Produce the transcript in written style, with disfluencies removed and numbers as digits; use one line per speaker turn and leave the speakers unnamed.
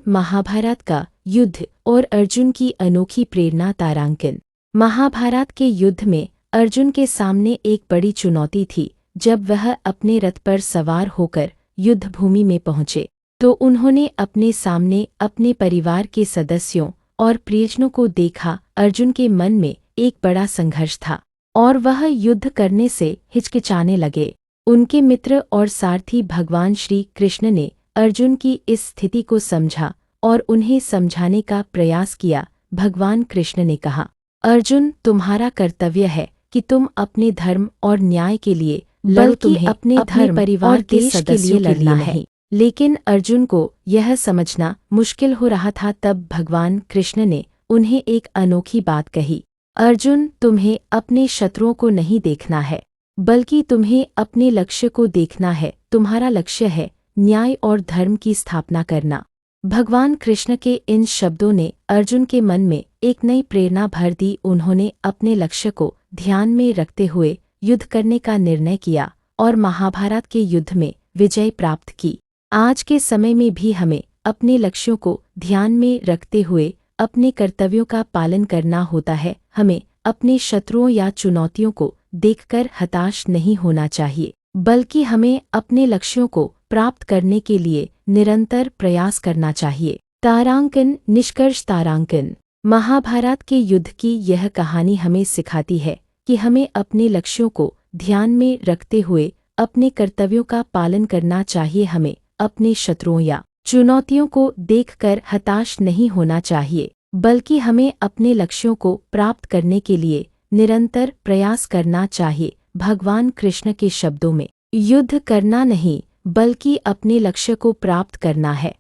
महाभारत का युद्ध और अर्जुन की अनोखी प्रेरणा तारांकन। महाभारत के युद्ध में अर्जुन के सामने एक बड़ी चुनौती थी। जब वह अपने रथ पर सवार होकर युद्ध भूमि में पहुंचे तो उन्होंने अपने सामने अपने परिवार के सदस्यों और प्रियजनों को देखा। अर्जुन के मन में एक बड़ा संघर्ष था और वह युद्ध करने से हिचकिचाने लगे। उनके मित्र और सारथी भगवान श्री कृष्ण ने अर्जुन की इस स्थिति को समझा और उन्हें समझाने का प्रयास किया। भगवान कृष्ण ने कहा, अर्जुन, तुम्हारा कर्तव्य है कि तुम अपने धर्म और न्याय के लिए लड़ो, तुम्हें अपने धर्म परिवार के सदस्यों के लिए नहीं। लेकिन अर्जुन को यह समझना मुश्किल हो रहा था। तब भगवान कृष्ण ने उन्हें एक अनोखी बात कही, अर्जुन, तुम्हें अपने शत्रुओं को नहीं देखना है, बल्कि तुम्हें अपने लक्ष्य को देखना है। तुम्हारा लक्ष्य है न्याय और धर्म की स्थापना करना। भगवान कृष्ण के इन शब्दों ने अर्जुन के मन में एक नई प्रेरणा भर दी। उन्होंने अपने लक्ष्य को ध्यान में रखते हुए युद्ध करने का निर्णय किया और महाभारत के युद्ध में विजय प्राप्त की। आज के समय में भी हमें अपने लक्ष्यों को ध्यान में रखते हुए अपने कर्तव्यों का पालन करना होता है। हमें अपने शत्रुओं या चुनौतियों को देखकर हताश नहीं होना चाहिए, बल्कि हमें अपने लक्ष्यों को प्राप्त करने के लिए निरंतर प्रयास करना चाहिए। तारांकन निष्कर्ष। तारांकन महाभारत के युद्ध की यह कहानी हमें सिखाती है कि हमें अपने लक्ष्यों को ध्यान में रखते हुए अपने कर्तव्यों का पालन करना चाहिए। हमें अपने शत्रुओं या चुनौतियों को देखकर हताश नहीं होना चाहिए, बल्कि हमें अपने लक्ष्यों को प्राप्त करने के लिए निरंतर प्रयास करना चाहिए। भगवान कृष्ण के शब्दों में युद्ध करना नहीं, बल्कि अपने लक्ष्य को प्राप्त करना है।